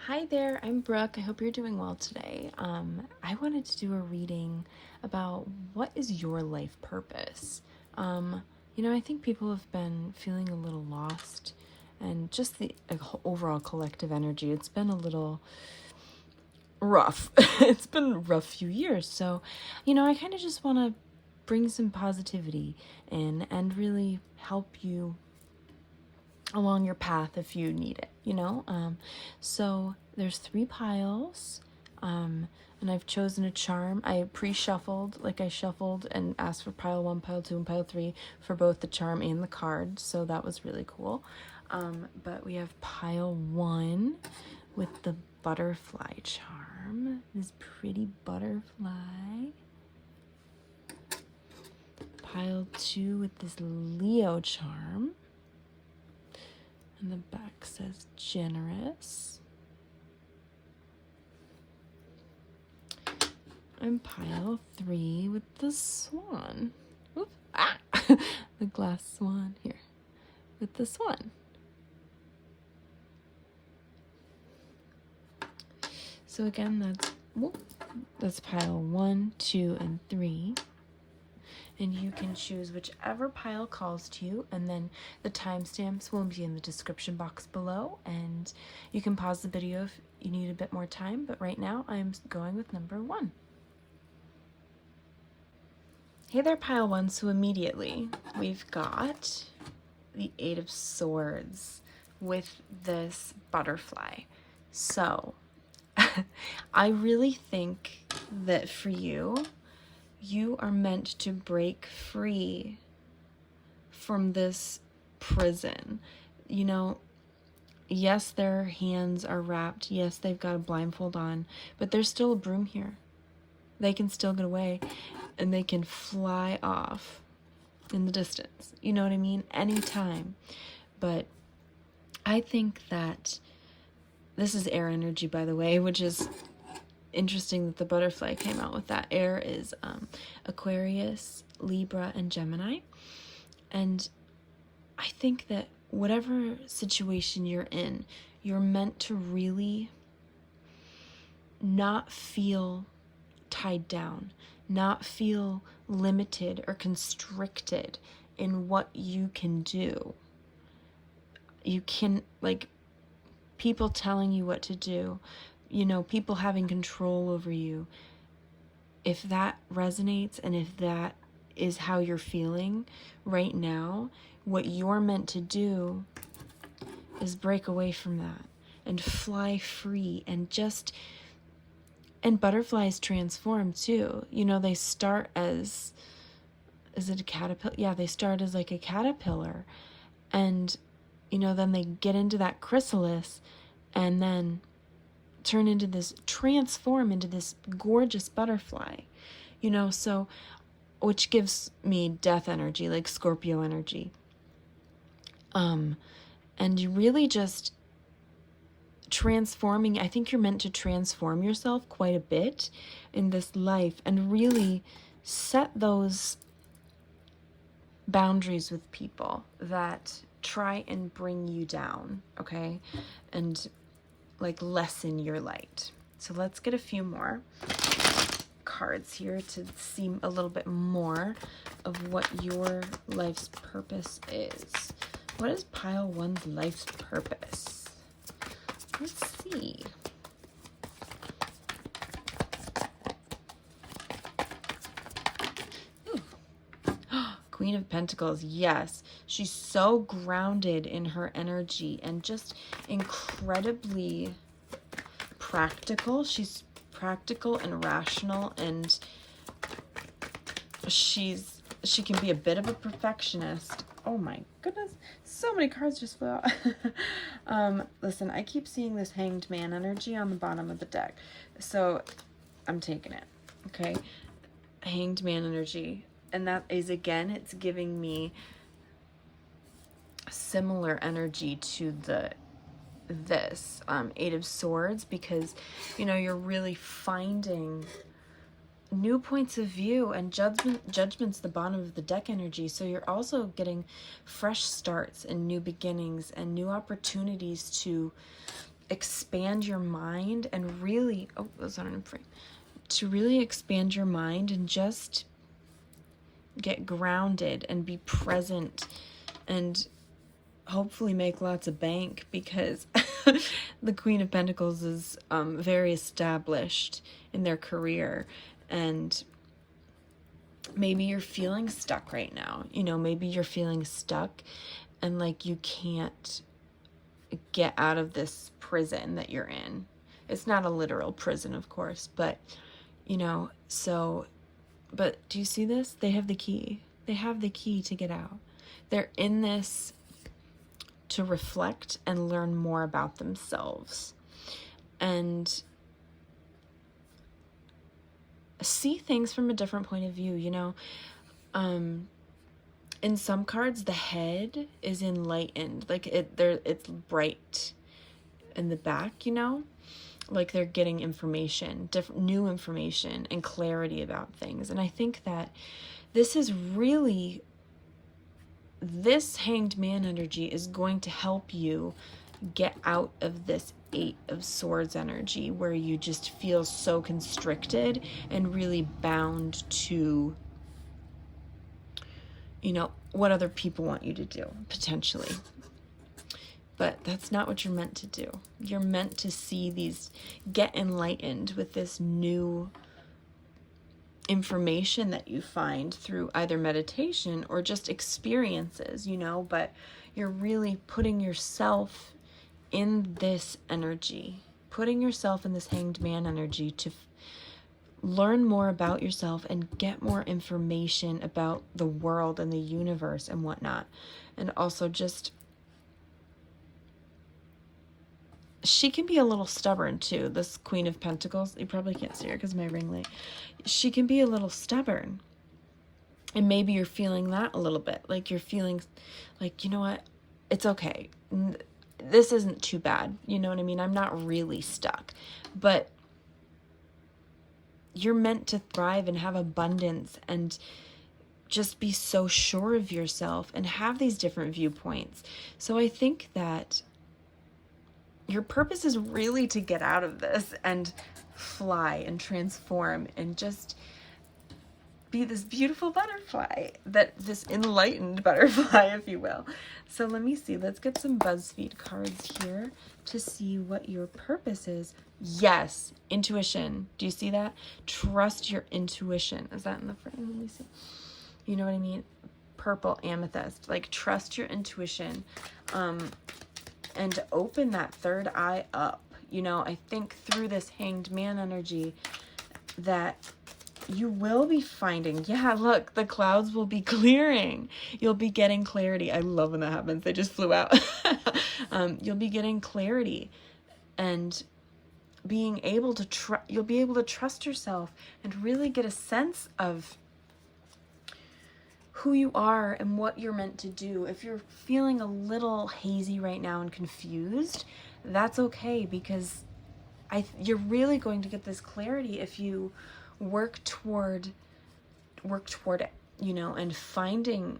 Hi there, I'm Brooke. I hope you're doing well today. I wanted to do a reading about what is your life purpose. I think people have been feeling a little lost, and just the overall collective energy. It's been a little rough. It's been a rough few years. So, I kind of just want to bring some positivity in and really help you along your path if you need it. So there's 3 piles, and I've chosen a charm. I pre-shuffled, like I shuffled and asked for pile 1, pile 2, and pile 3 for both the charm and the card, so that was really cool. But we have pile 1 with the butterfly charm, this pretty butterfly. Pile 2 with this Leo charm. And the back says generous. And pile 3 with the swan. Oop, ah! The glass swan here with the swan. So again, that's pile 1, 2, and 3. And you can choose whichever pile calls to you, and then the timestamps will be in the description box below, and you can pause the video if you need a bit more time, but right now I'm going with number 1. Hey there, pile 1. So immediately we've got the 8 of Swords with this butterfly. So I really think that for you are meant to break free from this prison. Yes, their hands are wrapped. Yes, they've got a blindfold on, but there's still a broom here. They can still get away, and they can fly off in the distance. You know what I mean? Anytime. But I think that this is air energy, by the way, which is interesting that the butterfly came out with that. Air is Aquarius, Libra, and Gemini. And I think that whatever situation you're in, you're meant to really not feel tied down, not feel limited or constricted in what you can do. You can, people telling you what to do, people having control over you. If that resonates and if that is how you're feeling right now, what you're meant to do is break away from that and fly free and butterflies transform too. They start as, is it a caterpillar? Yeah, they start as like a caterpillar, and then they get into that chrysalis and then transform into this gorgeous butterfly, so, which gives me death energy, like Scorpio energy. And you really just transforming, I think you're meant to transform yourself quite a bit in this life and really set those boundaries with people that try and bring you down, okay? And lessen your light. So let's get a few more cards here to see a little bit more of what your life's purpose is. What is pile 1's life's purpose? Let's see. Queen of Pentacles, yes. She's so grounded in her energy and just incredibly practical. She's practical and rational, and she can be a bit of a perfectionist. Oh my goodness, so many cards just flew out. Listen, I keep seeing this Hanged Man energy on the bottom of the deck, so I'm taking it, okay? Hanged Man energy. And that is, again, it's giving me similar energy to this 8 of Swords, because, you're really finding new points of view, and judgment's the bottom of the deck energy. So you're also getting fresh starts and new beginnings and new opportunities to expand your mind and really, to really expand your mind and just get grounded and be present and hopefully make lots of bank, because the Queen of Pentacles is very established in their career, and maybe you're feeling stuck right now. Maybe you're feeling stuck and like you can't get out of this prison that you're in. It's not a literal prison, of course, but but do you see this? They have the key. They have the key to get out. They're in this to reflect and learn more about themselves and see things from a different point of view. In some cards, the head is enlightened, like it's bright in the back, like they're getting information, new information and clarity about things. And I think that this Hanged Man energy is going to help you get out of this Eight of Swords energy where you just feel so constricted and really bound to what other people want you to do, potentially. But that's not what you're meant to do. You're meant to get enlightened with this new information that you find through either meditation or just experiences, but you're really putting yourself in this energy, putting yourself in this Hanged Man energy to learn more about yourself and get more information about the world and the universe and whatnot. And also just, she can be a little stubborn too, this Queen of Pentacles. You probably can't see her because of my ring light. She can be a little stubborn. And maybe you're feeling that a little bit. Like you're feeling like, you know what? It's okay. This isn't too bad. You know what I mean? I'm not really stuck. But you're meant to thrive and have abundance and just be so sure of yourself and have these different viewpoints. So I think that your purpose is really to get out of this and fly and transform and just be this beautiful butterfly, this enlightened butterfly, if you will. So let me see. Let's get some Buzzfeed cards here to see what your purpose is. Yes, intuition. Do you see that? Trust your intuition. Is that in the frame? Let me see. You know what I mean? Purple amethyst. Like, trust your intuition. And open that third eye up. I think through this Hanged Man energy that you will be finding, look, the clouds will be clearing. You'll be getting clarity. I love when that happens. They just flew out. You'll be getting clarity and being able to you'll be able to trust yourself and really get a sense of who you are and what you're meant to do. If you're feeling a little hazy right now and confused, that's okay, because you're really going to get this clarity if you work toward it, and finding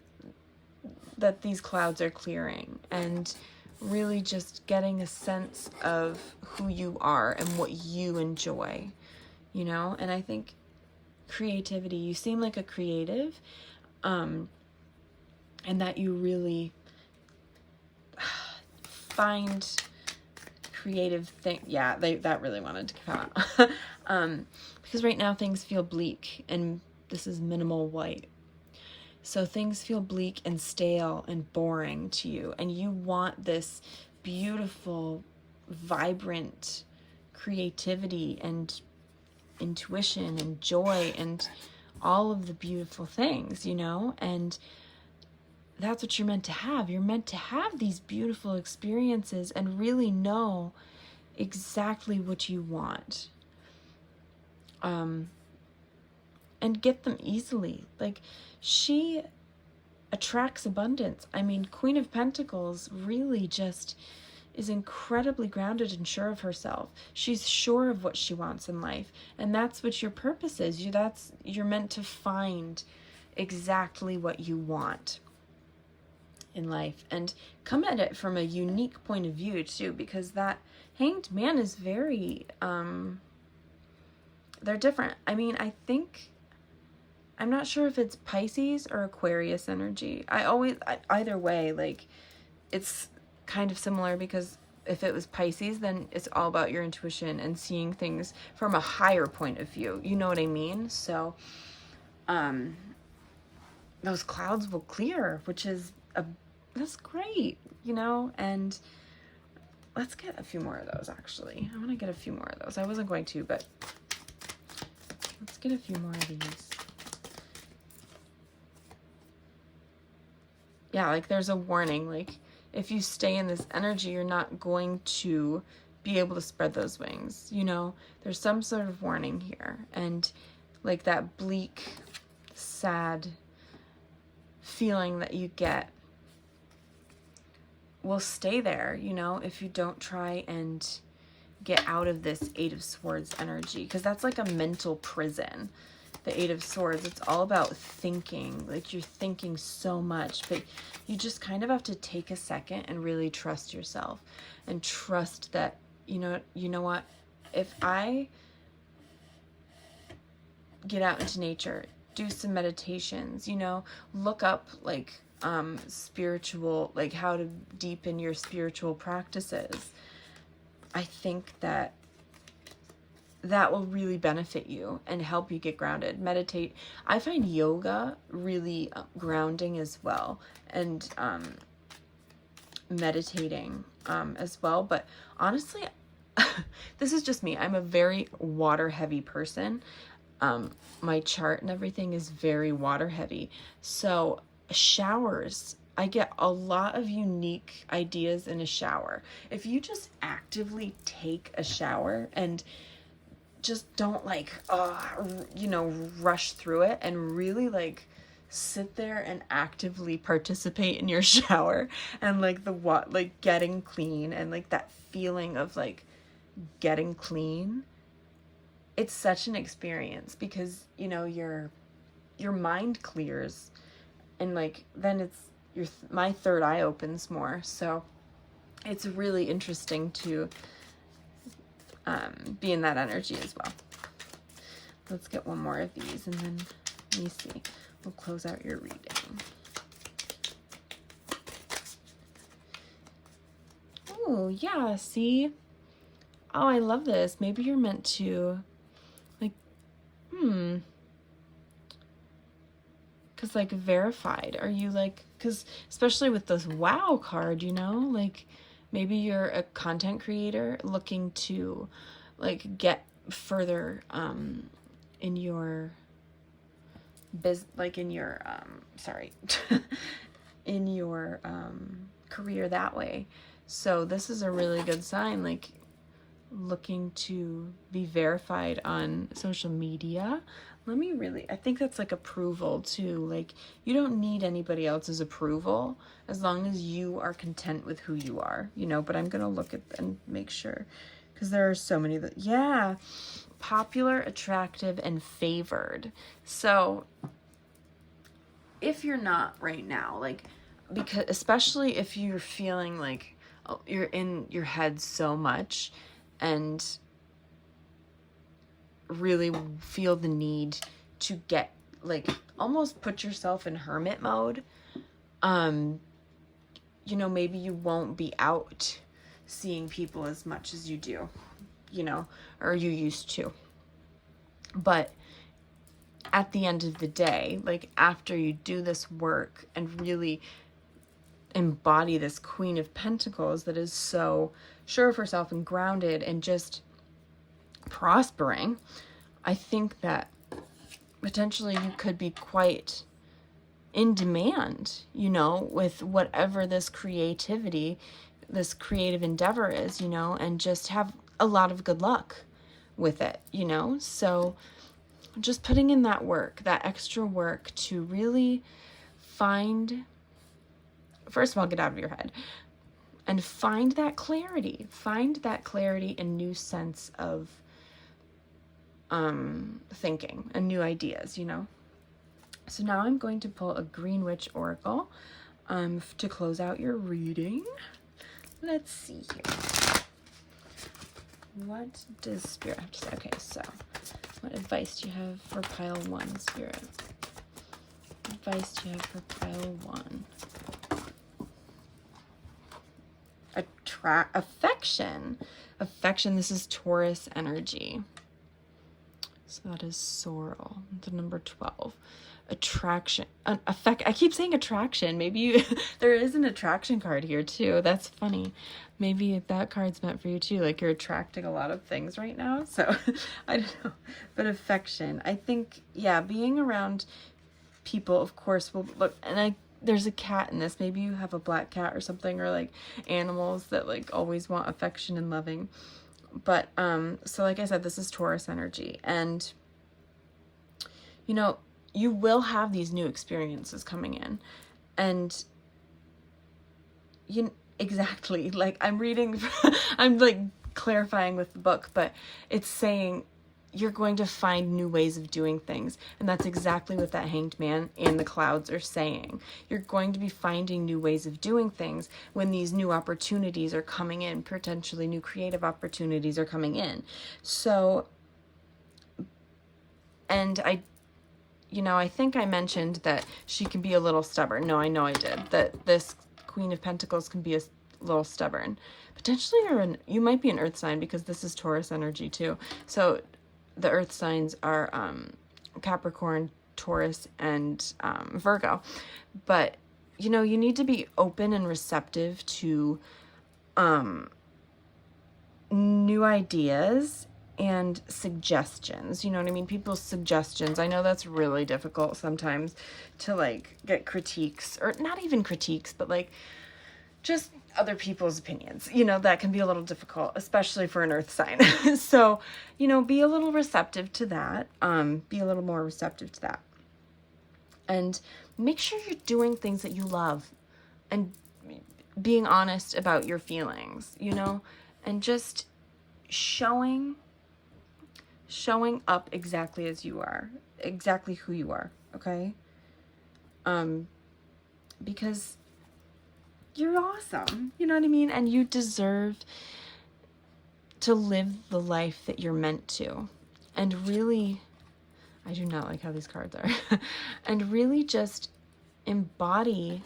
that these clouds are clearing and really just getting a sense of who you are and what you enjoy, and I think creativity, you seem like a creative, and that you really find creative thing. Yeah, that really wanted to come out. Because right now things feel bleak, and this is minimal white. So things feel bleak and stale and boring to you, and you want this beautiful, vibrant creativity and intuition and joy and all of the beautiful things, and that's what you're meant to have. You're meant to have these beautiful experiences and really know exactly what you want. And get them easily. Like, she attracts abundance. I mean, Queen of Pentacles really just is incredibly grounded and sure of herself. She's sure of what she wants in life. And that's what your purpose is. You're meant to find exactly what you want in life and come at it from a unique point of view too, because that Hanged Man is very, they're different. I mean, I'm not sure if it's Pisces or Aquarius energy. Either way, like, it's kind of similar, because if it was Pisces, then it's all about your intuition and seeing things from a higher point of view. You know what I mean? So, those clouds will clear, which is that's great, you know? And let's get a few more of those, actually. I want to get a few more of those. I wasn't going to, but let's get a few more of these. Yeah, like there's a warning, like if you stay in this energy, you're not going to be able to spread those wings, you know? There's some sort of warning here. And like that bleak, sad feeling that you get will stay there, you know, if you don't try and get out of this Eight of Swords energy, because that's like a mental prison. The Eight of Swords, it's all about thinking, like you're thinking so much, but you just kind of have to take a second and really trust yourself and trust that, you know what, if I get out into nature, do some meditations, you know, look up like spiritual, like how to deepen your spiritual practices, I think that will really benefit you and help you get grounded. Meditate. I find yoga really grounding as well, and meditating as well. But honestly, this is just me. I'm a very water heavy person. My chart and everything is very water heavy. So showers, I get a lot of unique ideas in a shower. If you just actively take a shower and just don't like, you know, rush through it, and really like sit there and actively participate in your shower and like like getting clean and like that feeling of like getting clean. It's such an experience, because, you know, your mind clears, and like then it's my third eye opens more. So it's really interesting to be in that energy as well. Let's get one more of these, and then let me see. We'll close out your reading. Oh, yeah, see? Oh, I love this. Maybe you're meant to, like, because, like, verified. Are you, like, because especially with this wow card, you know, like, maybe you're a content creator looking to, like, get further in your in your in your career that way. So this is a really good sign, like looking to be verified on social media. I think that's like approval too. Like, you don't need anybody else's approval as long as you are content with who you are, you know. But I'm gonna look at and make sure, because there are so many that, yeah, popular, attractive, and favored. So if you're not right now, like, because especially if you're feeling like you're in your head so much and really feel the need to get, like, almost put yourself in hermit mode, you know, maybe you won't be out seeing people as much as you do, you know, or you used to. But at the end of the day, like, after you do this work and really embody this Queen of Pentacles that is so sure of herself and grounded and just prospering, I think that potentially you could be quite in demand, you know, with whatever this creative endeavor is, you know, and just have a lot of good luck with it, you know. So just putting in that work, that extra work to really find, first of all, get out of your head and find that clarity and new sense of thinking and new ideas, you know. So now I'm going to pull a Green Witch Oracle to close out your reading. Let's see here. What does Spirit have to say? Okay, so what advice do you have for pile 1, Spirit? What advice do you have for pile 1? Affection. Affection, this is Taurus energy. So that is sorrel, the number 12. Attraction, I keep saying attraction. Maybe there is an attraction card here too. That's funny. Maybe that card's meant for you too. Like you're attracting a lot of things right now. So I don't know. But affection, I think, yeah, being around people, of course, will look, and there's a cat in this. Maybe you have a black cat or something, or like animals that like always want affection and loving. But so like I said, this is Taurus energy, and you know, you will have these new experiences coming in, and exactly, like I'm reading I'm like clarifying with the book, but it's saying you're going to find new ways of doing things, and that's exactly what that Hanged Man and the clouds are saying. You're going to be finding new ways of doing things when these new opportunities are coming in, potentially new creative opportunities are coming in. So, and I think I mentioned that she can be a little stubborn. No, I know I did. That this Queen of Pentacles can be a little stubborn. Potentially you might be an earth sign, because this is Taurus energy too. So the earth signs are Capricorn, Taurus, and Virgo. But, you need to be open and receptive to new ideas and suggestions. You know what I mean? People's suggestions. I know that's really difficult sometimes to like get critiques, or not even critiques, but like just other people's opinions. That can be a little difficult, especially for an earth sign. So, be a little receptive to that. Be a little more receptive to that. And make sure you're doing things that you love, and being honest about your feelings, and just showing up exactly as you are, exactly who you are, okay? Because you're awesome, you know what I mean? And you deserve to live the life that you're meant to. And really, I do not like how these cards are. And really just embody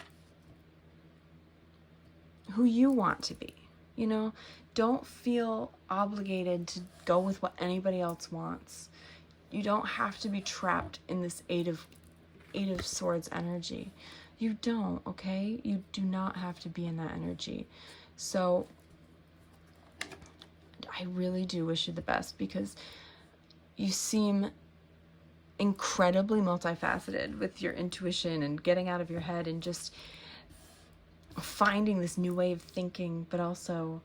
who you want to be, Don't feel obligated to go with what anybody else wants. You don't have to be trapped in this Eight of Swords energy. You don't, okay? You do not have to be in that energy. So I really do wish you the best, because you seem incredibly multifaceted with your intuition and getting out of your head and just finding this new way of thinking, but also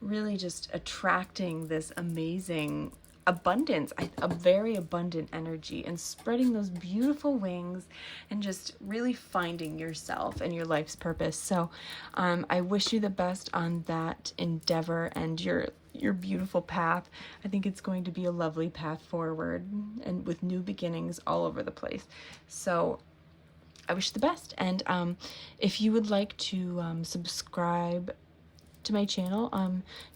really just attracting this amazing abundance, a very abundant energy, and spreading those beautiful wings and just really finding yourself and your life's purpose. So I wish you the best on that endeavor and your beautiful path. I think it's going to be a lovely path forward, and with new beginnings all over the place. So I wish you the best. And if you would like to subscribe to my channel,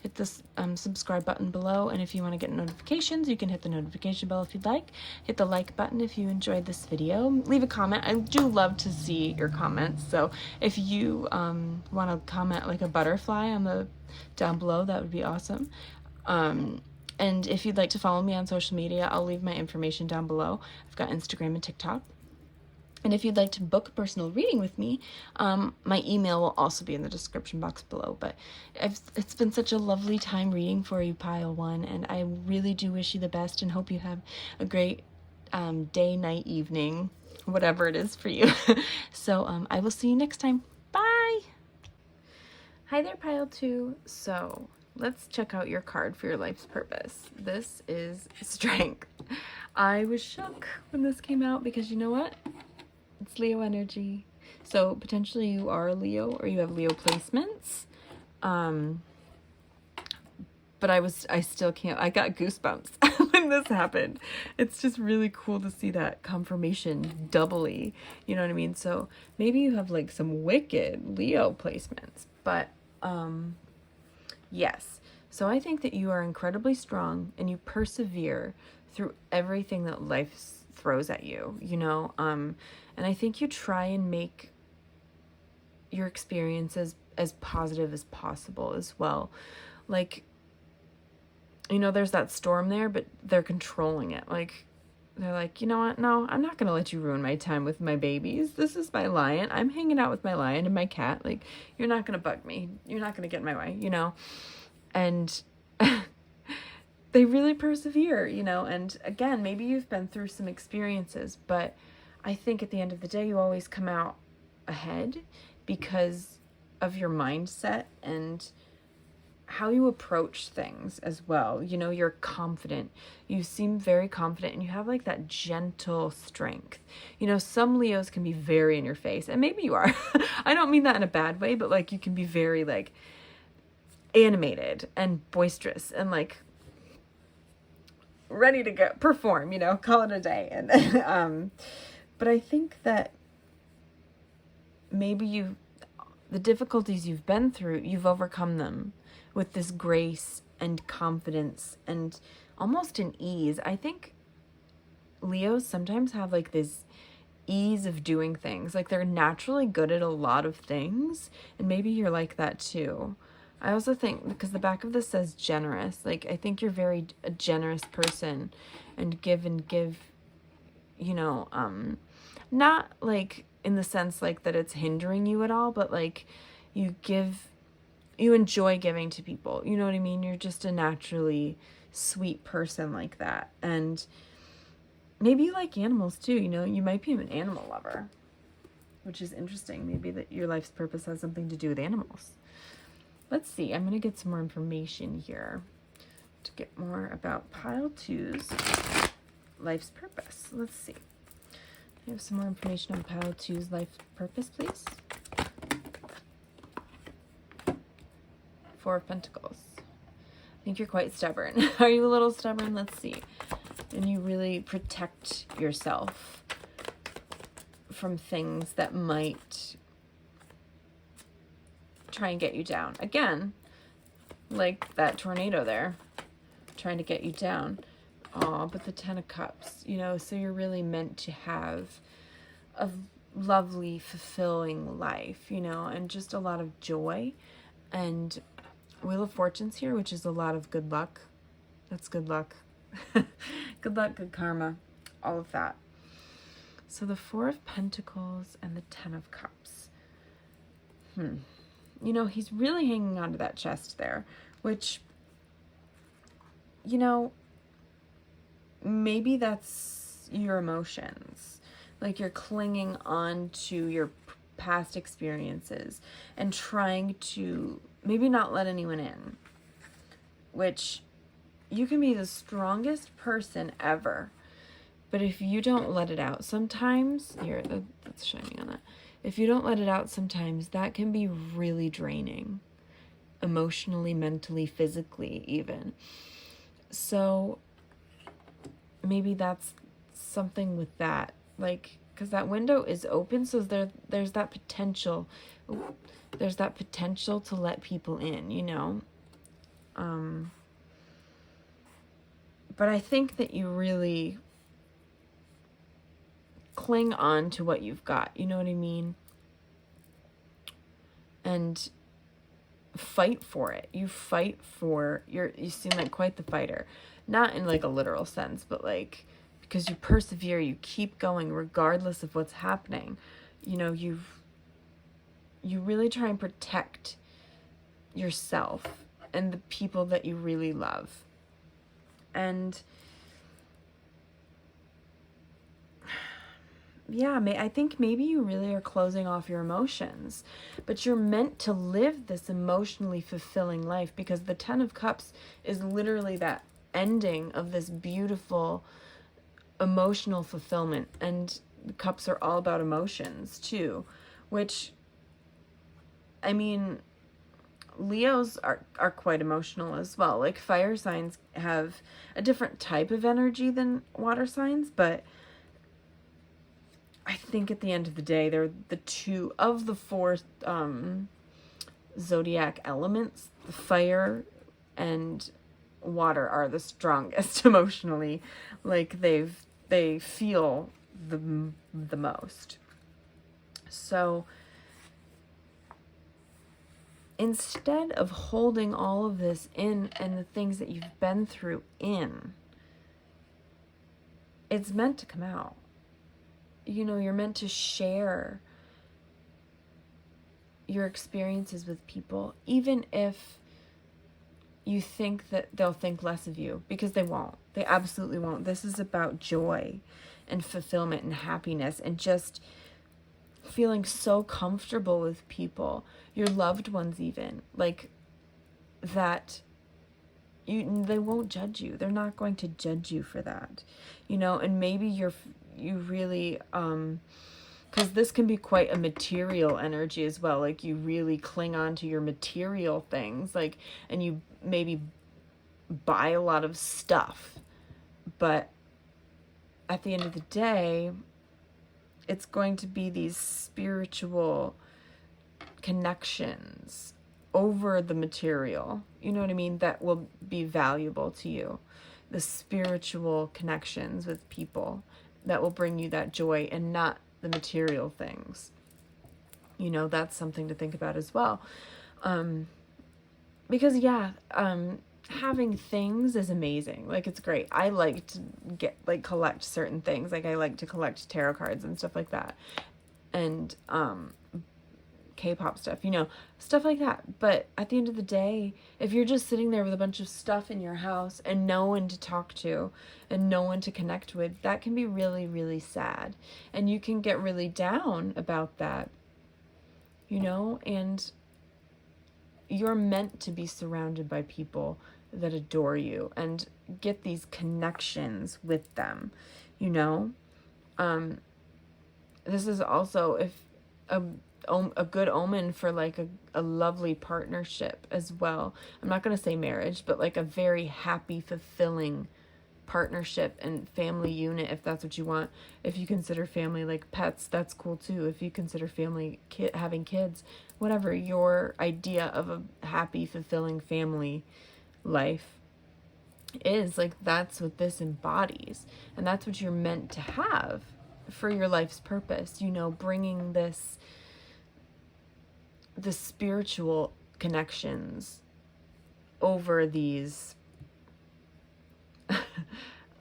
hit this subscribe button below, and if you want to get notifications, you can hit the notification bell if you'd like. Hit the like button if you enjoyed this video. Leave a comment. I do love to see your comments, so if you want to comment like a butterfly on the down below, that would be awesome. And if you'd like to follow me on social media, I'll leave my information down below. I've got Instagram and TikTok. And if you'd like to book a personal reading with me, my email will also be in the description box below. But it's been such a lovely time reading for you, Pile 1, and I really do wish you the best and hope you have a great day, night, evening, whatever it is for you. So I will see you next time. Bye! Hi there, Pile 2. So let's check out your card for your life's purpose. This is Strength. I was shook when this came out, because you know what? It's Leo energy. So potentially you are a Leo, or you have Leo placements. But I still can't, I got goosebumps when this happened. It's just really cool to see that confirmation doubly, you know what I mean? So maybe you have like some wicked Leo placements, but yes. So I think that you are incredibly strong and you persevere through everything that life throws at you, and I think you try and make your experiences as positive as possible as well. Like, there's that storm there, but they're controlling it. Like, they're like, you know what? No, I'm not going to let you ruin my time with my babies. This is my lion. I'm hanging out with my lion and my cat. Like, you're not going to bug me. You're not going to get in my way, And they really persevere, and again, maybe you've been through some experiences, but I think at the end of the day, you always come out ahead because of your mindset and how you approach things as well. You're confident. You seem very confident and you have like that gentle strength. Some Leos can be very in your face, and maybe you are. I don't mean that in a bad way, but like you can be very like animated and boisterous and like ready to go perform, call it a day. And but I think that maybe the difficulties you've been through, you've overcome them with this grace and confidence and almost an ease. I think Leos sometimes have like this ease of doing things. Like they're naturally good at a lot of things, and maybe you're like that too. I also think, because the back of this says generous, like I think you're very a generous person and give, not like in the sense like that it's hindering you at all, but like you enjoy giving to people. You know what I mean? You're just a naturally sweet person like that. And maybe you like animals too, you might be an animal lover, which is interesting. Maybe that your life's purpose has something to do with animals. Let's see, I'm going to get some more information here to get more about pile two's life's purpose. Let's see. I have some more information on pile two's life purpose, please. Four of Pentacles. I think you're quite stubborn. Are you a little stubborn? Let's see. And you really protect yourself from things that might try and get you down. Again, like that tornado there, trying to get you down. Oh, but the Ten of Cups, so you're really meant to have a lovely, fulfilling life, and just a lot of joy. And Wheel of Fortune's here, which is a lot of good luck. That's good luck. Good luck, good karma, all of that. So the Four of Pentacles and the Ten of Cups. He's really hanging on to that chest there, which, maybe that's your emotions. Like you're clinging on to your past experiences and trying to maybe not let anyone in, which you can be the strongest person ever. But if you don't let it out sometimes, that's shining on that. If you don't let it out sometimes, that can be really draining, emotionally, mentally, physically even. So maybe that's something with that, like, because that window is open, so there's that potential. There's that potential to let people in, But I think that you really cling on to what you've got, you know what I mean? And fight for it. You seem like quite the fighter. Not in like a literal sense, but like because you persevere, you keep going regardless of what's happening. You really try and protect yourself and the people that you really love. And yeah, I think maybe you really are closing off your emotions, but you're meant to live this emotionally fulfilling life, because the Ten of Cups is literally that ending of this beautiful emotional fulfillment. And the cups are all about emotions too, which, Leos are quite emotional as well. Like fire signs have a different type of energy than water signs, but I think at the end of the day, they're the two of the four zodiac elements. The fire and water are the strongest emotionally. Like they feel the most. So instead of holding all of this in and the things that you've been through in, it's meant to come out. You know, you're meant to share your experiences with people, even if you think that they'll think less of you, because they won't. They absolutely won't. This is about joy and fulfillment and happiness and just feeling so comfortable with people, your loved ones even, like that they won't judge you. They're not going to judge you for that, you know. And maybe you really because this can be quite a material energy as well. Like you really cling on to your material things, like, and you maybe buy a lot of stuff, but at the end of the day, it's going to be these spiritual connections over the material, you know what I mean, that will be valuable to you. The spiritual connections with people that will bring you that joy, and not the material things. You know, that's something to think about as well. Because having things is amazing. Like, it's great. I like to collect certain things. Like, I like to collect tarot cards and stuff like that. And K-pop stuff, you know, stuff like that. But at the end of the day, if you're just sitting there with a bunch of stuff in your house and no one to talk to and no one to connect with, that can be really, really sad. And you can get really down about that, you know, and you're meant to be surrounded by people that adore you and get these connections with them, you know. This is also if a good omen for like a lovely partnership as well. I'm not going to say marriage, but like a very happy, fulfilling partnership and family unit, if that's what you want. If you consider family like pets, that's cool too. If you consider family having kids, whatever your idea of a happy, fulfilling family life is, like, that's what this embodies, and that's what you're meant to have for your life's purpose, you know, bringing the spiritual connections over these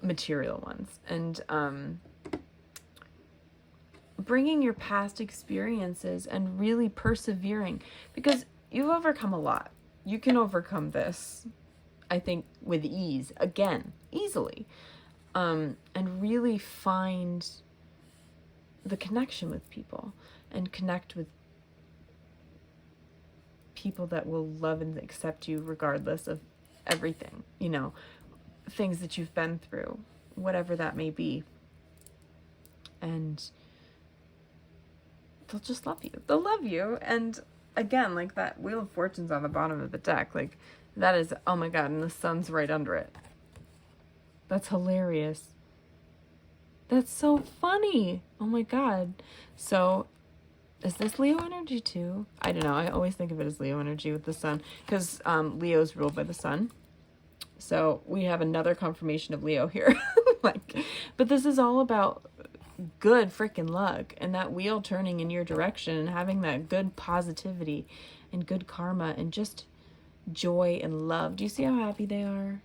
material ones, and bringing your past experiences and really persevering, because you've overcome a lot. You can overcome this, I think, with ease, again, easily, and really find the connection with people and connect with people that will love and accept you regardless of everything, you know, things that you've been through, whatever that may be. And they'll just love you. They'll love you. And again, like that Wheel of Fortune's on the bottom of the deck. Like, that is, oh my God, and the sun's right under it. That's hilarious. That's so funny. Oh my God. So, is this Leo energy too? I don't know. I always think of it as Leo energy with the sun, because Leo's ruled by the sun. So we have another confirmation of Leo here. Like, but this is all about good freaking luck and that wheel turning in your direction and having that good positivity and good karma and just joy and love. Do you see how happy they are?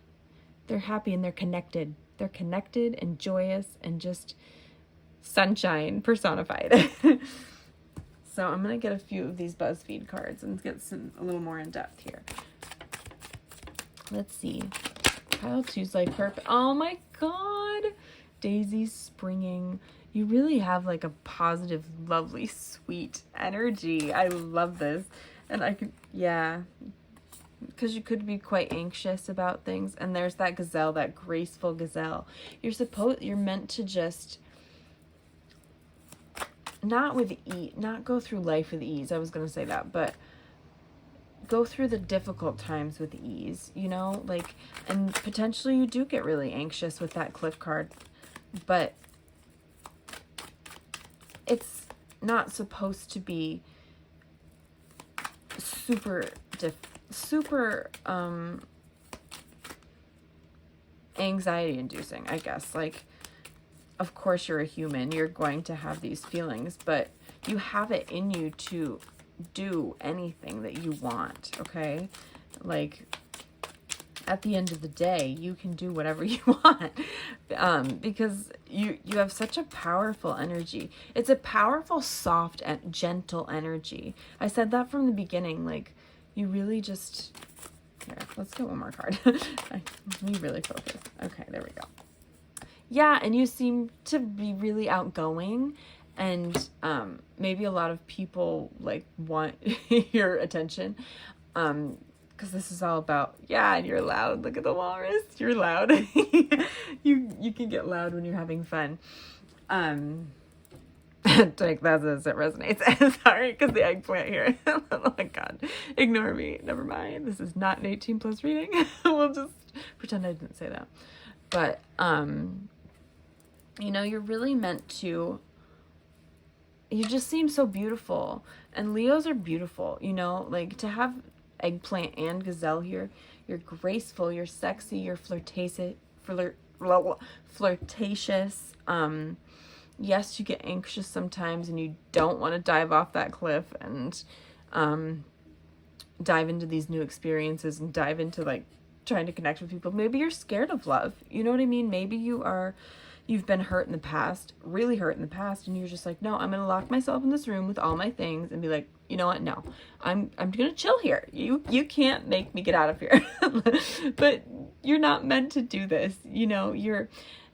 They're happy and they're connected. They're connected and joyous and just sunshine personified. So I'm going to get a few of these Buzzfeed cards and get a little more in depth here. Let's see. Pile 2's like perfect. Oh my God. Daisies springing. You really have like a positive, lovely, sweet energy. I love this. And I could, yeah, because you could be quite anxious about things. And there's that gazelle, that graceful gazelle. You're meant to just not go through life with ease. I was going to say that, but go through the difficult times with ease, you know, like, and potentially you do get really anxious with that cliff card, but it's not supposed to be super anxiety inducing, I guess. Like, of course you're a human, you're going to have these feelings, but you have it in you to do anything that you want, okay? Like, at the end of the day, you can do whatever you want, because you have such a powerful energy. It's a powerful, soft, and gentle energy. I said that from the beginning. Like, you really just... Here, let's get one more card. Let me really focus. Okay, there we go. Yeah, and you seem to be really outgoing, and maybe a lot of people like want your attention. Because this is all about, yeah, and you're loud. Look at the walrus. You're loud. You can get loud when you're having fun. Like, that's as it resonates. Sorry, because the eggplant here. Oh my God. Ignore me. Never mind. This is not an 18 plus reading. We'll just pretend I didn't say that. But, you know, you're really meant to, you just seem so beautiful. And Leos are beautiful, you know, like to have eggplant and gazelle here. You're graceful, you're sexy, you're flirtatious. Yes, you get anxious sometimes and you don't want to dive off that cliff and dive into these new experiences and dive into like trying to connect with people. Maybe you're scared of love. You know what I mean? Maybe you've been hurt in the past, really hurt in the past, and you're just like, no, I'm going to lock myself in this room with all my things and be like, you know what? No, I'm going to chill here. You can't make me get out of here. But you're not meant to do this. You know,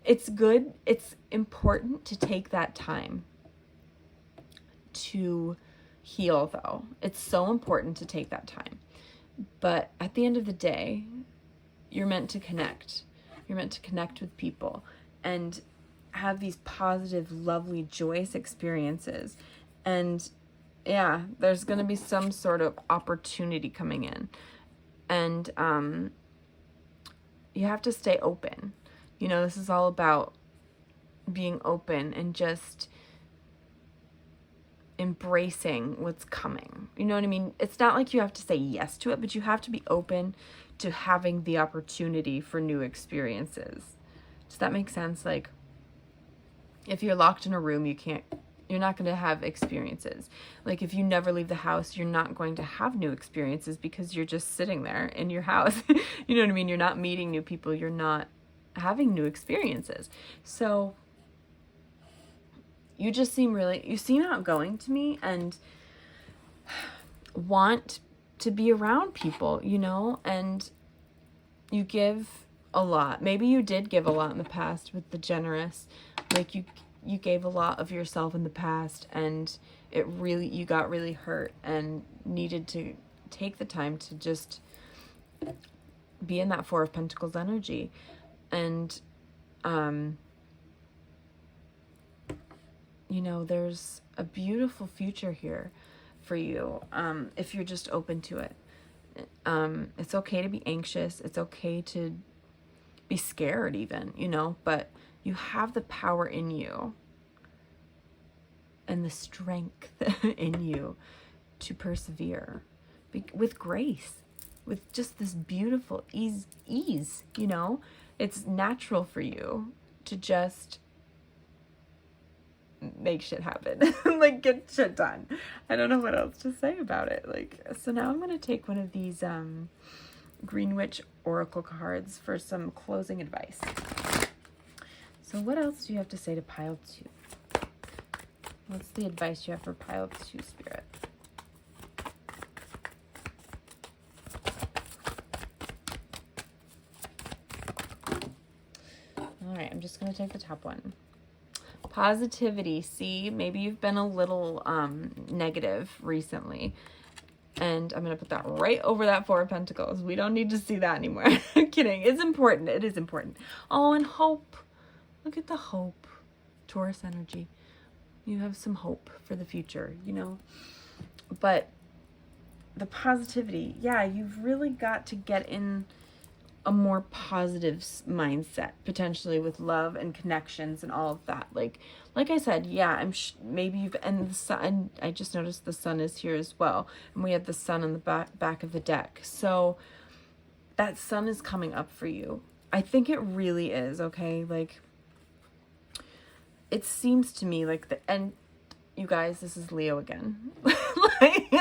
it's good. It's important to take that time to heal, though. It's so important to take that time. But at the end of the day, you're meant to connect. You're meant to connect with people and have these positive, lovely, joyous experiences. And yeah, there's going to be some sort of opportunity coming in. And you have to stay open. You know, this is all about being open and just embracing what's coming. You know what I mean? It's not like you have to say yes to it, but you have to be open to having the opportunity for new experiences. Does that make sense? Like, if you're locked in a room, you're not going to have experiences. Like, if you never leave the house, you're not going to have new experiences because you're just sitting there in your house. You know what I mean? You're not meeting new people. You're not having new experiences. So you seem outgoing to me and want to be around people, you know, and you give a lot. Maybe you did give a lot in the past with the generous. Like, you gave a lot of yourself in the past, and you got really hurt and needed to take the time to just be in that Four of Pentacles energy. And, you know, there's a beautiful future here for you, if you're just open to it. It's okay to be anxious. It's okay to be scared even, you know, but you have the power in you and the strength in you to persevere with grace, with just this beautiful ease, you know. It's natural for you to just make shit happen. Like, get shit done. I don't know what else to say about it. Like, so now I'm going to take one of these Green Witch Oracle cards for some closing advice. So what else do you have to say to pile 2? What's the advice you have for pile 2, Spirit? All right, I'm just going to take the top one. Positivity. See, maybe you've been a little negative recently. And I'm going to put that right over that Four of Pentacles. We don't need to see that anymore. I'm kidding. It's important. It is important. Oh, and hope. Look at the hope. Taurus energy. You have some hope for the future, you know. But the positivity, yeah, you've really got to get in a more positive mindset, potentially with love and connections and all of that. Like I said, yeah, maybe you've, and the sun, I just noticed the sun is here as well. And we have the sun on the back of the deck. So that sun is coming up for you. I think it really is, okay? Like, it seems to me like and you guys, this is Leo again. Like,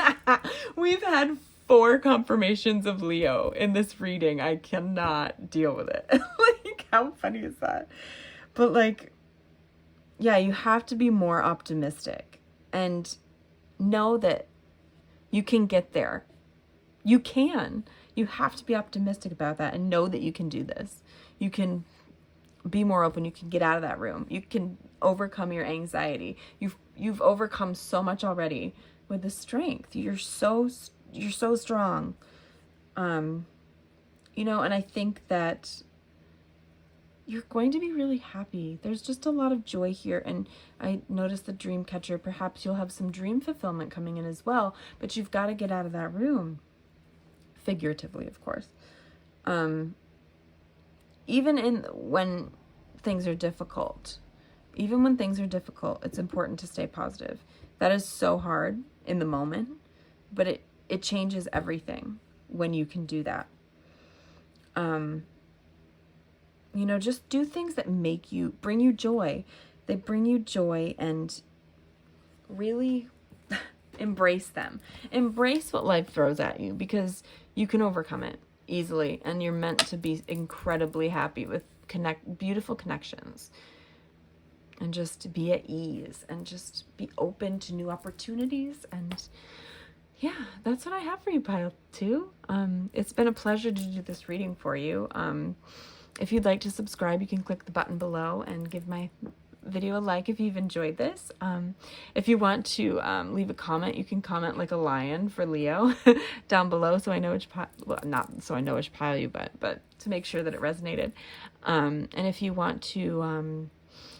we've had 4 confirmations of Leo in this reading. I cannot deal with it. Like, how funny is that? But like, yeah, you have to be more optimistic and know that you can get there. You can. You have to be optimistic about that and know that you can do this. You can be more open. You can get out of that room. You can overcome your anxiety. You've overcome so much already with the strength. You're so strong. You know, and I think that you're going to be really happy. There's just a lot of joy here. And I noticed the dream catcher. Perhaps you'll have some dream fulfillment coming in as well, but you've got to get out of that room. Figuratively, of course. Even when things are difficult, it's important to stay positive. That is so hard in the moment, but it changes everything when you can do that. You know, just do things that bring you joy. They bring you joy, and really embrace them. Embrace what life throws at you, because you can overcome it easily, and you're meant to be incredibly happy with beautiful connections, and just be at ease, and just be open to new opportunities. And yeah, that's what I have for you, Pile 2. It's been a pleasure to do this reading for you. If you'd like to subscribe, you can click the button below and give my video a like if you've enjoyed this. If you want to leave a comment, you can comment like a lion for Leo down below, so I know which pile, well, not so I know which pile you, but to make sure that it resonated. And if you want to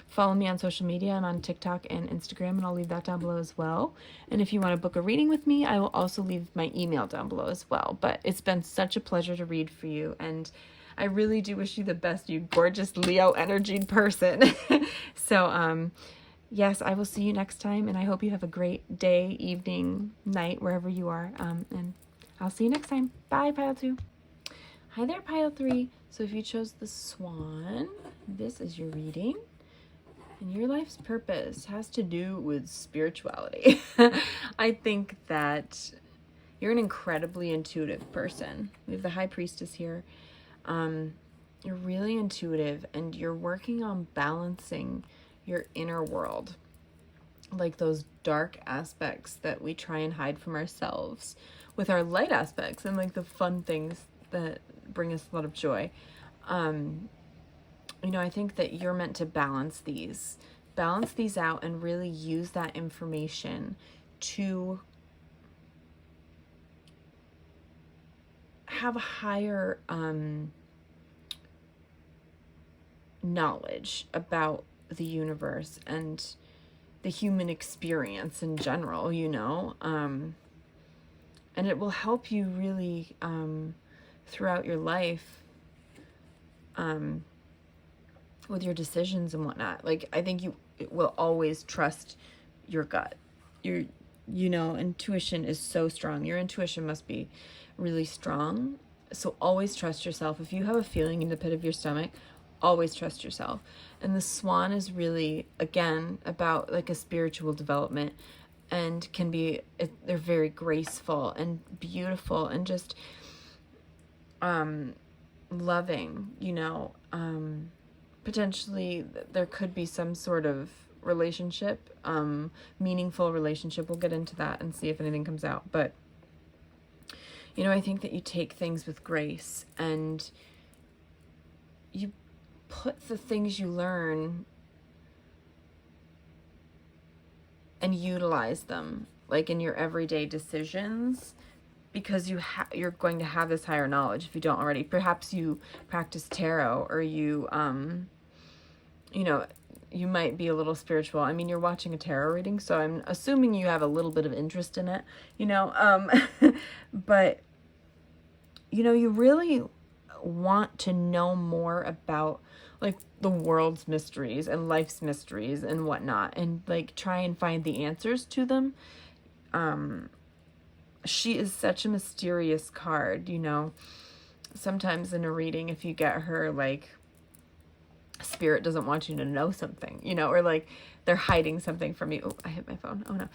follow me on social media, I'm on TikTok and Instagram, and I'll leave that down below as well. And if you want to book a reading with me, I will also leave my email down below as well. But it's been such a pleasure to read for you, and I really do wish you the best, you gorgeous Leo energied person. So, yes, I will see you next time, and I hope you have a great day, evening, night, wherever you are. And I'll see you next time. Bye, Pile 2. Hi there, Pile 3. So if you chose the Swan, this is your reading. And your life's purpose has to do with spirituality. I think that you're an incredibly intuitive person. We have the High Priestess here. You're really intuitive, and you're working on balancing your inner world, like those dark aspects that we try and hide from ourselves, with our light aspects and like the fun things that bring us a lot of joy. You know, I think that you're meant to balance these out and really use that information to have a higher knowledge about the universe and the human experience in general, you know, and it will help you really throughout your life with your decisions and whatnot. Like, I think you will always trust your gut. You know, intuition is so strong. Your intuition must be really strong. So always trust yourself. If you have a feeling in the pit of your stomach, always trust yourself. And the Swan is really, again, about like a spiritual development, and they're very graceful and beautiful and just loving, you know. Potentially there could be some sort of relationship, meaningful relationship. We'll get into that and see if anything comes out. But, you know, I think that you take things with grace, and you put the things you learn and utilize them, like in your everyday decisions, because you're going to have this higher knowledge if you don't already. Perhaps you practice tarot, or you know, you might be a little spiritual. I mean, you're watching a tarot reading, so I'm assuming you have a little bit of interest in it, you know, but, you know, you really want to know more about like the world's mysteries and life's mysteries and whatnot, and like try and find the answers to them. She is such a mysterious card, you know. sometimes in a reading, if you get her, like, spirit doesn't want you to know something, you know, or like they're hiding something from you. Oh, I hit my phone. Oh no.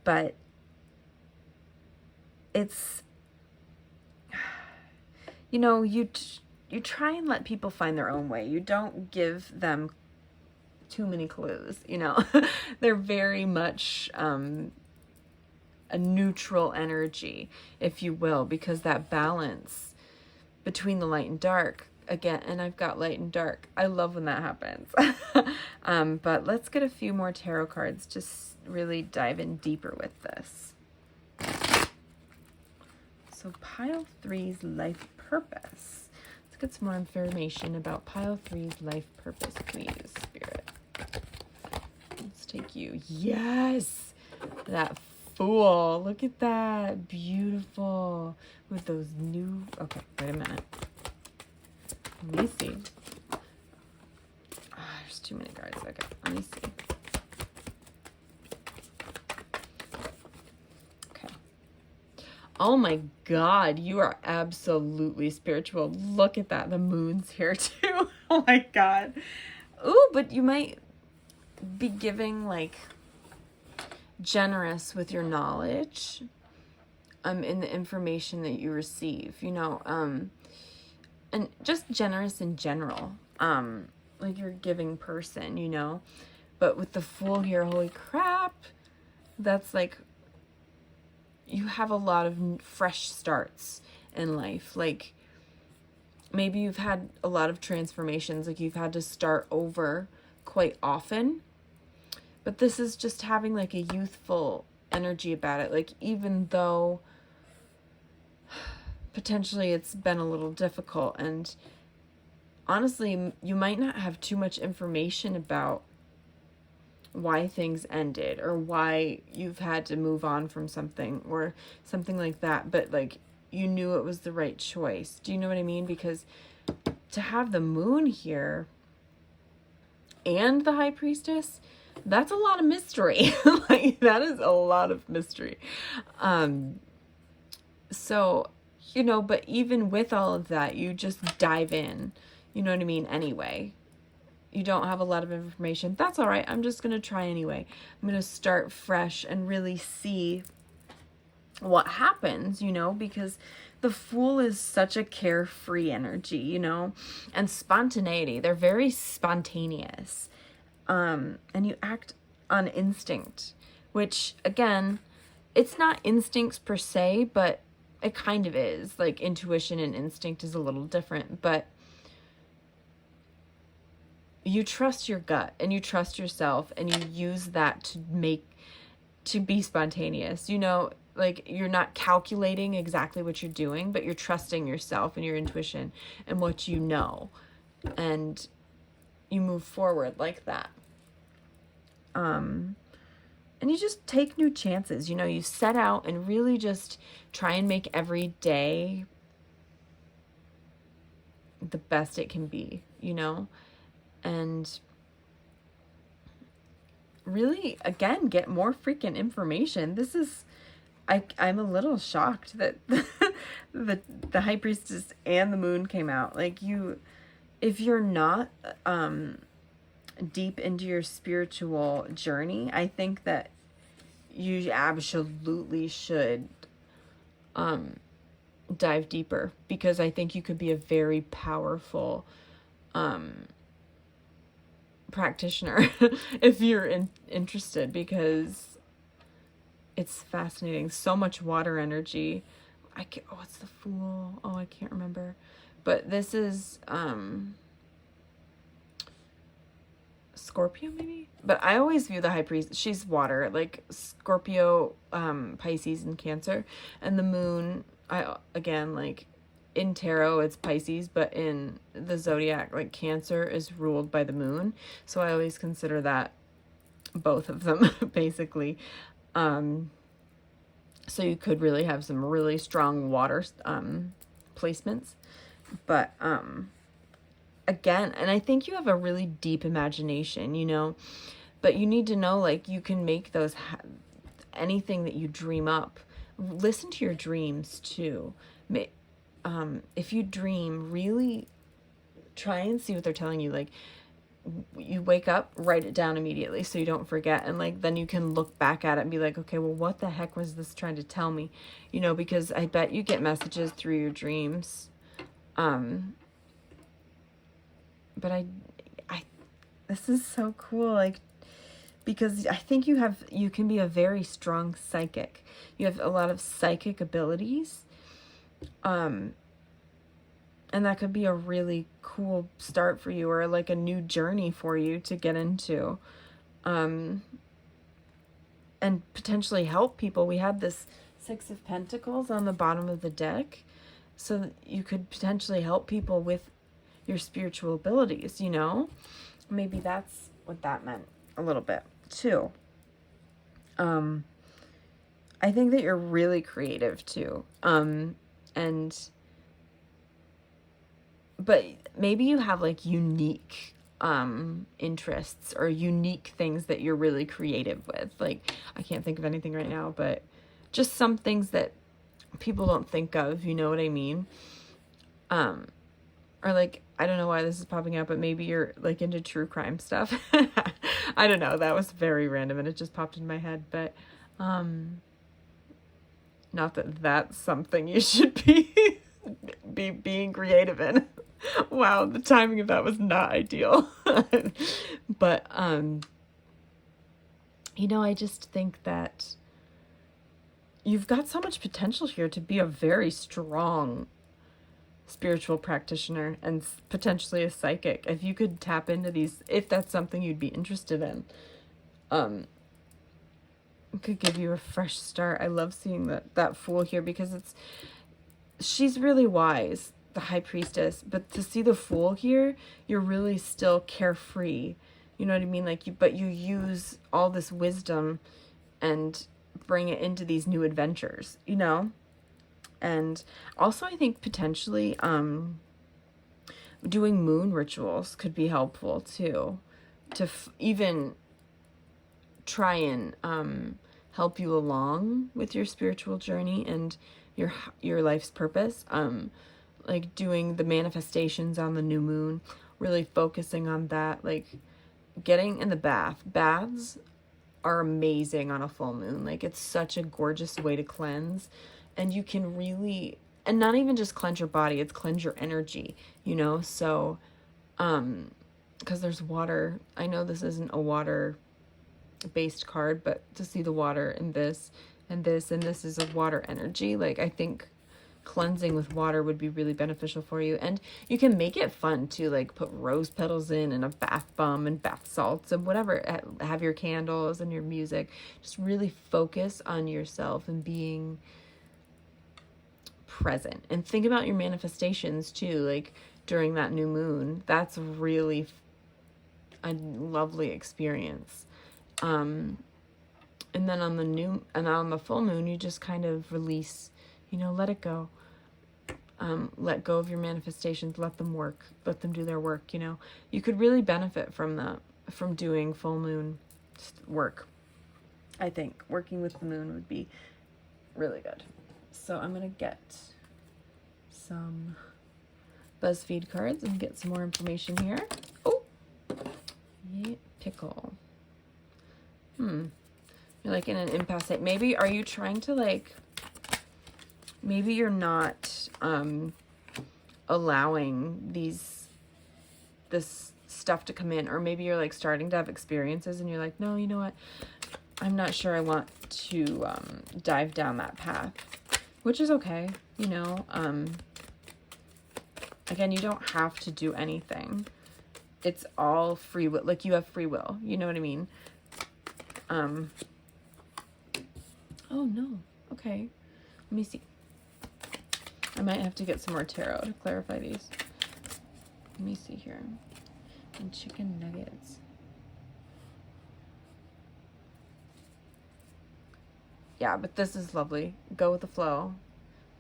But it's, you know, you try and let people find their own way. You don't give them too many clues, you know. They're very much a neutral energy, if you will, because that balance between the light and dark, again, and I've got light and dark. I love when that happens. But let's get a few more tarot cards, just really dive in deeper with this. So pile 3's life purpose. Let's get some more information about pile 3's life purpose, please, Spirit. Let's take you. Yes! That Fool. Look at that. Beautiful. With those new... Okay, wait a minute. Let me see. There's too many cards. Okay, let me see. Okay. Oh my God, you are absolutely spiritual. Look at that. The moon's here too. Oh my God. Ooh, but you might be giving, like, generous with your knowledge in the information that you receive, you know, and just generous in general, like you're a giving person, you know. But with the Fool here, holy crap, that's like you have a lot of fresh starts in life. Like maybe you've had a lot of transformations, like you've had to start over quite often. But this is just having like a youthful energy about it. Like even though potentially it's been a little difficult, and honestly, you might not have too much information about why things ended or why you've had to move on from something or something like that. But like you knew it was the right choice. Do you know what I mean? Because to have the moon here and the High Priestess, that's a lot of mystery. Like that is a lot of mystery. So, you know, but even with all of that, you just dive in, you know what I mean? Anyway, you don't have a lot of information. That's all right. I'm just going to try anyway. I'm going to start fresh and really see what happens, you know, because the Fool is such a carefree energy, you know, and spontaneity. They're very spontaneous. And you act on instinct, which again, it's not instincts per se, but it kind of is. Like intuition and instinct is a little different, but you trust your gut and you trust yourself and you use that to be spontaneous, you know, like you're not calculating exactly what you're doing, but you're trusting yourself and your intuition and what you know, and you move forward like that. And you just take new chances, you know, you set out and really just try and make every day the best it can be, you know, and really, again, get more freaking information. This is, I'm a little shocked that the High Priestess and the Moon came out. Like if you're not, deep into your spiritual journey, I think that you absolutely should dive deeper, because I think you could be a very powerful practitioner if you're interested, because it's fascinating. So much water energy. Oh, it's the Fool. Oh, I can't remember. But this is Scorpio maybe, but I always view the High Priest, she's water, like Scorpio, Pisces, and Cancer. And the Moon, again, like in tarot it's Pisces, but in the zodiac, like Cancer is ruled by the Moon, so I always consider that both of them basically. So you could really have some really strong water placements, but again, and I think you have a really deep imagination, you know, but you need to know, like, you can make those, anything that you dream up. Listen to your dreams too. if you dream, really try and see what they're telling you. Like, you wake up, write it down immediately so you don't forget, and like then you can look back at it and be like, okay, well, what the heck was this trying to tell me? You know, because I bet you get messages through your dreams. But this is so cool, like, because I think you can be a very strong psychic. You have a lot of psychic abilities. And that could be a really cool start for you, or like a new journey for you to get into. And potentially help people. We had this Six of Pentacles on the bottom of the deck. So you could potentially help people with your spiritual abilities, you know? Maybe that's what that meant a little bit too. I think that you're really creative too. But maybe you have like unique interests or unique things that you're really creative with. Like, I can't think of anything right now, but just some things that people don't think of, you know what I mean? Or like, I don't know why this is popping up, but maybe you're like into true crime stuff. I don't know, that was very random and it just popped in my head, but not that that's something you should be being creative in. Wow, the timing of that was not ideal. But you know, I just think that you've got so much potential here to be a very strong spiritual practitioner and potentially a psychic. If you could tap into these, if that's something you'd be interested in, it could give you a fresh start. I love seeing that Fool here, because she's really wise, the High Priestess, but to see the Fool here, you're really still carefree. You know what I mean? Like, but you use all this wisdom and bring it into these new adventures, you know? And also, I think potentially doing moon rituals could be helpful too, to even try and help you along with your spiritual journey and your life's purpose. Like doing the manifestations on the new moon, really focusing on that, like getting in the bath. Baths are amazing on a full moon. Like, it's such a gorgeous way to cleanse, and you can really, and not even just cleanse your body, it's cleanse your energy, you know? So, because there's water. I know this isn't a water based card, but to see the water in this and this and this is a water energy, like, I think cleansing with water would be really beneficial for you. And you can make it fun too, like put rose petals in and a bath bomb and bath salts and whatever. Have your candles and your music. Just really focus on yourself and being present, and think about your manifestations too, like during that new moon. That's really a lovely experience. And then on the full moon, you just kind of release, you know, let it go. Let go of your manifestations, let them work, let them do their work, you know. You could really benefit from that, from doing full moon work. I think working with the moon would be really good. So I'm going to get some Buzzfeed cards and get some more information here. Oh, yeah, pickle. You're like in an impasse. Maybe, are you trying to like, maybe you're not allowing this stuff to come in, or maybe you're like starting to have experiences and you're like, no, you know what, I'm not sure I want to dive down that path, which is okay, you know. Again, you don't have to do anything. It's all free will. Like, you have free will, you know what I mean? Oh no, okay, let me see. I might have to get some more tarot to clarify these. Let me see here. And chicken nuggets. Yeah, but this is lovely. Go with the flow.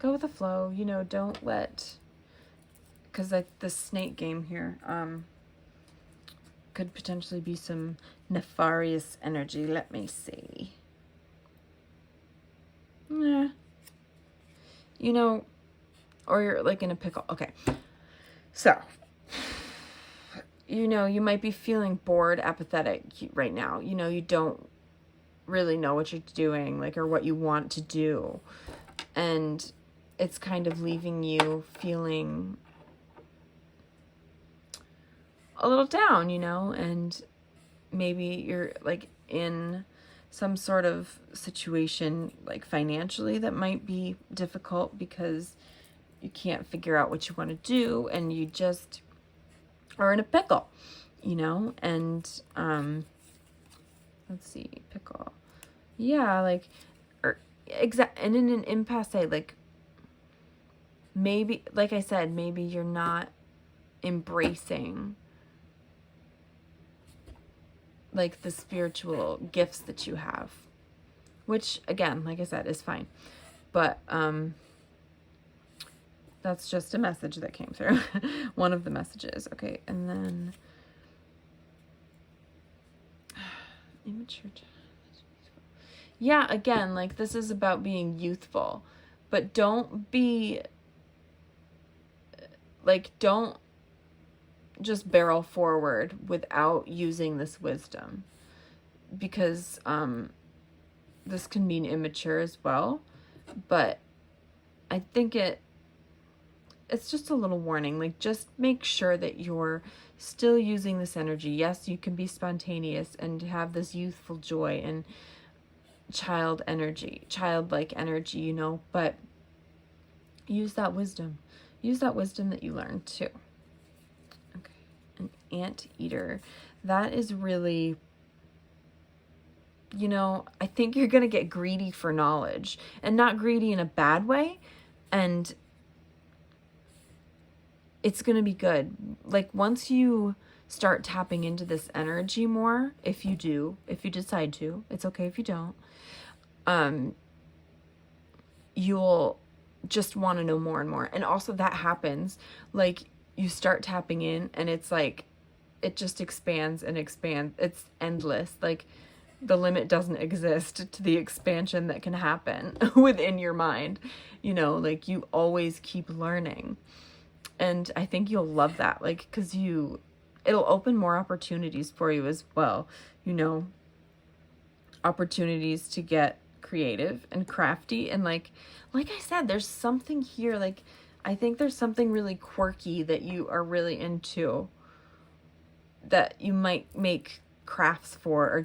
Go with the flow. You know, don't let, because like the snake game here could potentially be some nefarious energy. Let me see. Yeah. You know, or you're like in a pickle. Okay. So, you know, you might be feeling bored, apathetic right now. You know, you don't really know what you're doing, like, or what you want to do. And it's kind of leaving you feeling a little down, you know, and maybe you're like in some sort of situation, like financially, that might be difficult because you can't figure out what you want to do and you just are in a pickle, you know. And let's see, pickle, yeah, like, or and in an impasse, like, maybe, like I said, maybe you're not embracing like the spiritual gifts that you have, which again, like I said, is fine. But that's just a message that came through. One of the messages. Okay, and then immature. Yeah, again, like, this is about being youthful, but don't be like, don't just barrel forward without using this wisdom, because this can mean immature as well. But I think it's just a little warning, like, just make sure that you're still using this energy. Yes, you can be spontaneous and have this youthful joy and childlike energy, you know, but use that wisdom that you learned too. An anteater. That is really, you know, I think you're going to get greedy for knowledge, and not greedy in a bad way. And it's going to be good. Like, once you start tapping into this energy more, if you decide to, it's okay if you don't, you'll just want to know more and more. And also that happens, like, you start tapping in and it's like, it just expands and expands. It's endless. Like, the limit doesn't exist to the expansion that can happen within your mind. You know, like, you always keep learning. And I think you'll love that, like, because it'll open more opportunities for you as well. You know, opportunities to get creative and crafty. And like I said, there's something here, like, I think there's something really quirky that you are really into, that you might make crafts for, or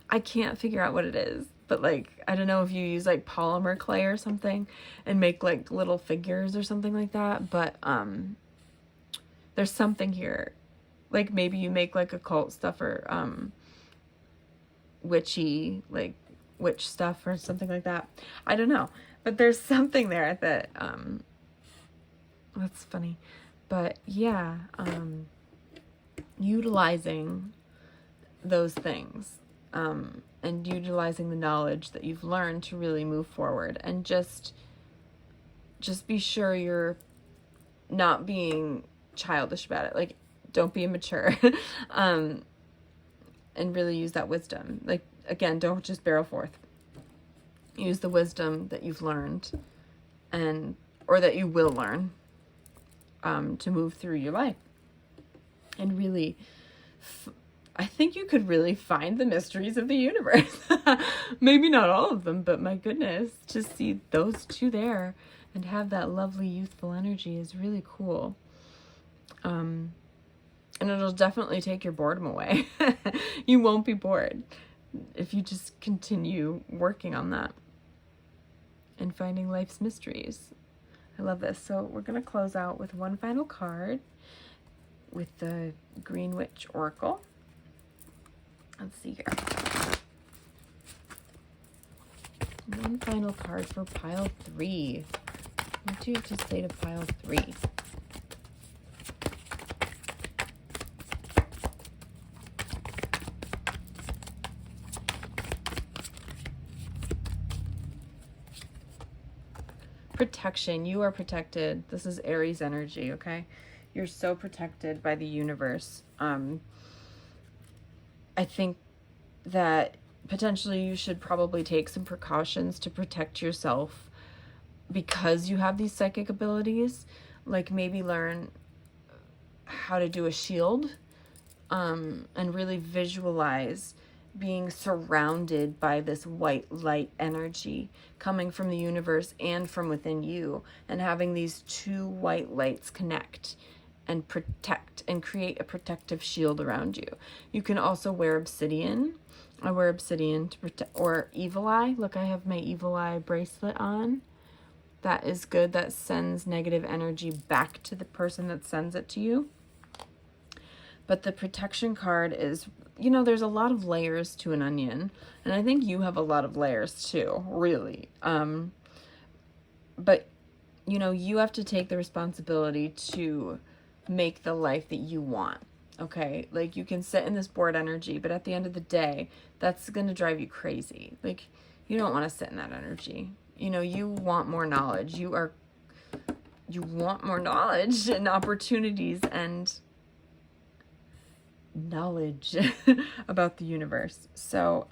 I can't figure out what it is, but like, I don't know if you use like polymer clay or something and make like little figures or something like that, but there's something here. Like, maybe you make like occult stuff, or witchy, like witch stuff or something like that. I don't know, but there's something there that that's funny. But yeah, utilizing those things, and utilizing the knowledge that you've learned to really move forward, and just be sure you're not being childish about it. Like, don't be immature. And really use that wisdom. Like, again, don't just barrel forth. Use the wisdom that you've learned, or that you will learn, to move through your life. And really, I think you could really find the mysteries of the universe. Maybe not all of them, but my goodness, to see those two there and have that lovely youthful energy is really cool. And it'll definitely take your boredom away. You won't be bored if you just continue working on that and finding life's mysteries. I love this. So we're going to close out with one final card with the Green Witch Oracle. Let's see here. One final card for pile 3. What do you have to say to pile 3? Protection. You are protected. This is Aries energy, okay? You're so protected by the universe. I think that potentially you should probably take some precautions to protect yourself because you have these psychic abilities, like maybe learn how to do a shield, and really visualize being surrounded by this white light energy coming from the universe and from within you, and having these two white lights connect and protect and create a protective shield around you. You can also wear obsidian. I wear obsidian to protect, or evil eye. Look, I have my evil eye bracelet on. That is good. That sends negative energy back to the person that sends it to you. But the protection card is, there's a lot of layers to an onion. And I think you have a lot of layers too, really. But, you have to take the responsibility to make the life that you want. Okay? Like, you can sit in this bored energy, but at the end of the day, that's going to drive you crazy. Like, you don't want to sit in that energy. You want more knowledge. You want more knowledge and opportunities and knowledge about the universe. So,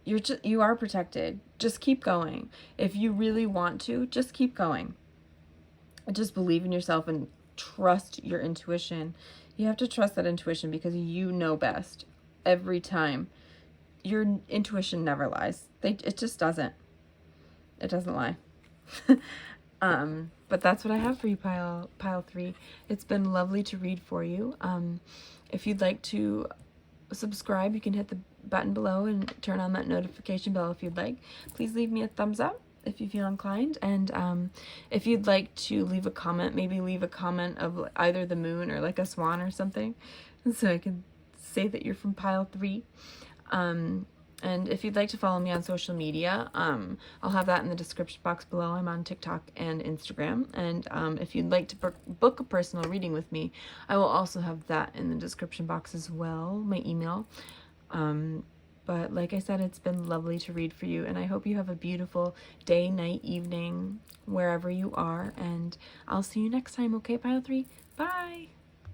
you are protected. Just keep going. If you really want to, just keep going. Just believe in yourself and trust your intuition. You have to trust that intuition because you know best every time. Your intuition never lies. It just doesn't. It doesn't lie. But that's what I have for you, pile 3. It's been lovely to read for you. If you'd like to subscribe, you can hit the button below and turn on that notification bell if you'd like. Please leave me a thumbs up if you feel inclined. And if you'd like to leave a comment, maybe leave a comment of either the moon or like a swan or something, so I can say that you're from pile 3. And if you'd like to follow me on social media, I'll have that in the description box below. I'm on TikTok and Instagram. And if you'd like to book a personal reading with me, I will also have that in the description box as well, my email. But like I said, it's been lovely to read for you. And I hope you have a beautiful day, night, evening, wherever you are. And I'll see you next time, okay, pile 3? Bye!